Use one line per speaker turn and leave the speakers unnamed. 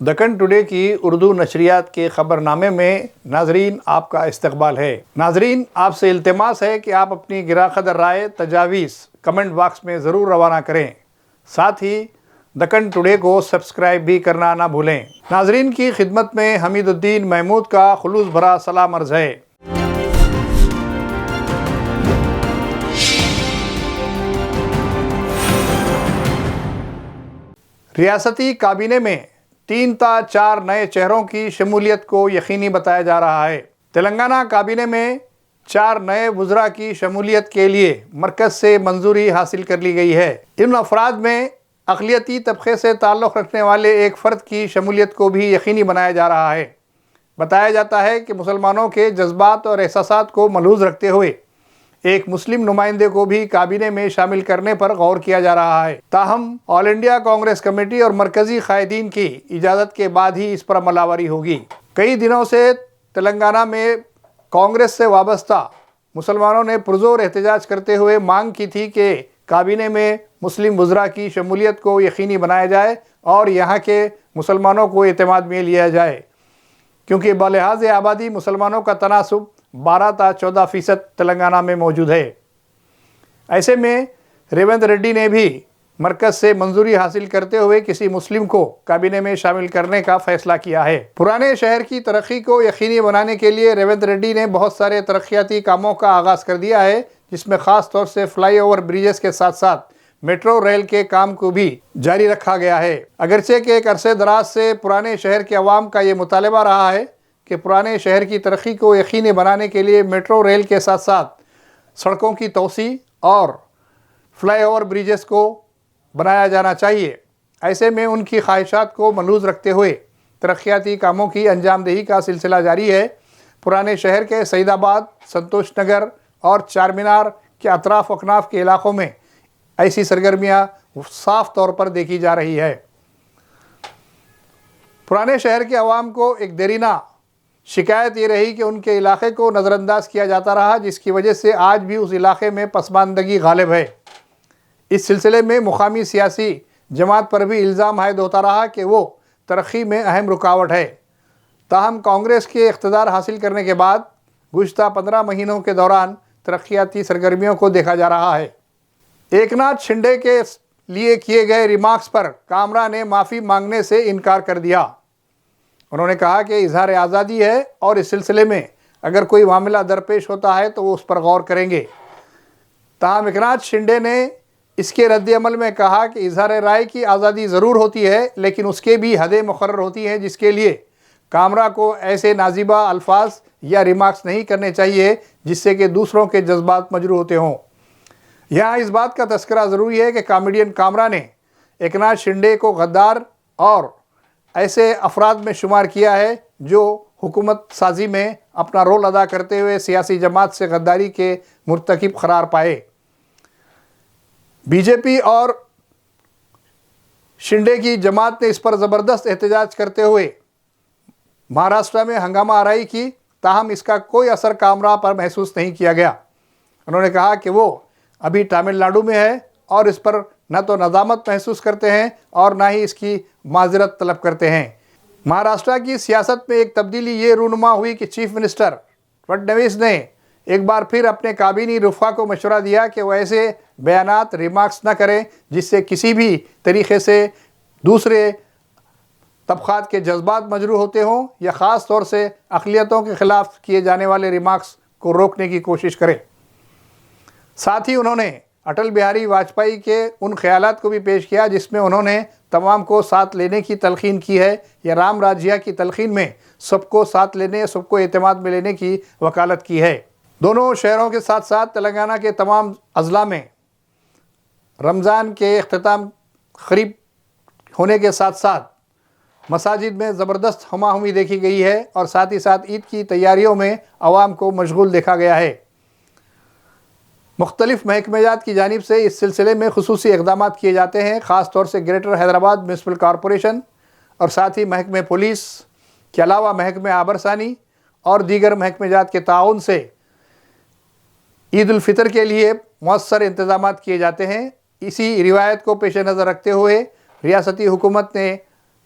Deccan today کی اردو نشریات کے خبر نامے میں ناظرین آپ کا استقبال ہے۔ ناظرین، آپ سے التماس ہے کہ آپ اپنی گراں قدر رائے تجاویز کمنٹ باکس میں ضرور روانہ کریں، ساتھ ہی دکن ٹوڈے کو سبسکرائب بھی کرنا نہ بھولیں۔ ناظرین کی خدمت میں حمید الدین محمود کا خلوص بھرا سلام عرض ہے۔ ریاستی کابینے میں 3 تا 4 نئے چہروں کی شمولیت کو یقینی بتایا جا رہا ہے۔ تلنگانہ کابینے میں 4 نئے وزراء کی شمولیت کے لیے مرکز سے منظوری حاصل کر لی گئی ہے۔ ان افراد میں اقلیتی طبقے سے تعلق رکھنے والے ایک فرد کی شمولیت کو بھی یقینی بنایا جا رہا ہے۔ بتایا جاتا ہے کہ مسلمانوں کے جذبات اور احساسات کو ملحوظ رکھتے ہوئے ایک مسلم نمائندے کو بھی کابینے میں شامل کرنے پر غور کیا جا رہا ہے۔ تاہم آل انڈیا کانگریس کمیٹی اور مرکزی قائدین کی اجازت کے بعد ہی اس پر عمل آوری ہوگی۔ کئی دنوں سے تلنگانہ میں کانگریس سے وابستہ مسلمانوں نے پرزور احتجاج کرتے ہوئے مانگ کی تھی کہ کابینے میں مسلم وزراء کی شمولیت کو یقینی بنایا جائے اور یہاں کے مسلمانوں کو اعتماد میں لیا جائے، کیونکہ بلحاظ آبادی مسلمانوں کا تناسب 12 تا 14% تلنگانہ میں موجود ہے۔ ایسے میں ریونت ریڈی نے بھی مرکز سے منظوری حاصل کرتے ہوئے کسی مسلم کو کابینے میں شامل کرنے کا فیصلہ کیا ہے۔ پرانے شہر کی ترقی کو یقینی بنانے کے لیے ریونت ریڈی نے بہت سارے ترقیاتی کاموں کا آغاز کر دیا ہے، جس میں خاص طور سے فلائی اوور بریجز کے ساتھ ساتھ میٹرو ریل کے کام کو بھی جاری رکھا گیا ہے۔ اگرچہ کہ ایک عرصے دراز سے پرانے شہر کے عوام کا یہ مطالبہ رہا ہے کہ پرانے شہر کی ترقی کو یقینی بنانے کے لیے میٹرو ریل کے ساتھ ساتھ سڑکوں کی توسیع اور فلائی اوور بریجز کو بنایا جانا چاہیے۔ ایسے میں ان کی خواہشات کو ملحوظ رکھتے ہوئے ترقیاتی کاموں کی انجام دہی کا سلسلہ جاری ہے۔ پرانے شہر کے سعید آباد، سنتوش نگر اور چار مینار کے اطراف اکناف کے علاقوں میں ایسی سرگرمیاں صاف طور پر دیکھی جا رہی ہے۔ پرانے شہر کے عوام کو ایک دیرینہ شکایت یہ رہی کہ ان کے علاقے کو نظر انداز کیا جاتا رہا، جس کی وجہ سے آج بھی اس علاقے میں پسماندگی غالب ہے۔ اس سلسلے میں مقامی سیاسی جماعت پر بھی الزام عائد ہوتا رہا کہ وہ ترقی میں اہم رکاوٹ ہے۔ تاہم کانگریس کے اقتدار حاصل کرنے کے بعد گزشتہ 15 مہینوں کے دوران ترقیاتی سرگرمیوں کو دیکھا جا رہا ہے۔ ایک ناتھ شنڈے کے لیے کیے گئے ریمارکس پر کامرا نے معافی مانگنے سے انکار کر دیا۔ انہوں نے کہا کہ اظہار آزادی ہے اور اس سلسلے میں اگر کوئی معاملہ درپیش ہوتا ہے تو وہ اس پر غور کریں گے۔ تاہم ایک ناتھ شنڈے نے اس کے رد عمل میں کہا کہ اظہار رائے کی آزادی ضرور ہوتی ہے، لیکن اس کے بھی حدیں مقرر ہوتی ہیں، جس کے لیے کامرا کو ایسے نازیبہ الفاظ یا ریمارکس نہیں کرنے چاہیے جس سے کہ دوسروں کے جذبات مجروح ہوتے ہوں۔ یہاں اس بات کا تذکرہ ضروری ہے کہ کامیڈین کامرا نے ایک ناتھ شنڈے کو غدار اور ایسے افراد میں شمار کیا ہے جو حکومت سازی میں اپنا رول ادا کرتے ہوئے سیاسی جماعت سے غداری کے مرتکب قرار پائے۔ بی جے پی اور شنڈے کی جماعت نے اس پر زبردست احتجاج کرتے ہوئے مہاراشٹر میں ہنگامہ آرائی کی، تاہم اس کا کوئی اثر کامرا پر محسوس نہیں کیا گیا۔ انہوں نے کہا کہ وہ ابھی تامل ناڈو میں ہے اور اس پر نہ تو ندامت محسوس کرتے ہیں اور نہ ہی اس کی معذرت طلب کرتے ہیں۔ مہاراشٹر کی سیاست میں ایک تبدیلی یہ رونما ہوئی کہ چیف منسٹر فڈنویس نے ایک بار پھر اپنے کابینی رفقا کو مشورہ دیا کہ وہ ایسے بیانات ریمارکس نہ کریں جس سے کسی بھی طریقے سے دوسرے طبقات کے جذبات مجروح ہوتے ہوں یا خاص طور سے اقلیتوں کے خلاف کیے جانے والے ریمارکس کو روکنے کی کوشش کریں۔ ساتھ ہی انہوں نے اٹل بہاری واجپئی کے ان خیالات کو بھی پیش کیا جس میں انہوں نے تمام کو ساتھ لینے کی تلقین کی ہے، یا رام راجیہ کی تلقین میں سب کو ساتھ لینے، سب کو اعتماد میں لینے کی وکالت کی ہے۔ دونوں شہروں کے ساتھ ساتھ تلنگانہ کے تمام اضلاع میں رمضان کے اختتام قریب ہونے کے ساتھ ساتھ مساجد میں زبردست ہما ہمی دیکھی گئی ہے اور ساتھ ہی ساتھ عید کی تیاریوں میں عوام کو مشغول دیکھا گیا ہے۔ مختلف محکمہ جات کی جانب سے اس سلسلے میں خصوصی اقدامات کیے جاتے ہیں، خاص طور سے گریٹر حیدرآباد میونسپل کارپوریشن اور ساتھ ہی محکمہ پولیس کے علاوہ محکمہ آبرسانی اور دیگر محکمہ جات کے تعاون سے عید الفطر کے لیے مؤثر انتظامات کیے جاتے ہیں۔ اسی روایت کو پیش نظر رکھتے ہوئے ریاستی حکومت نے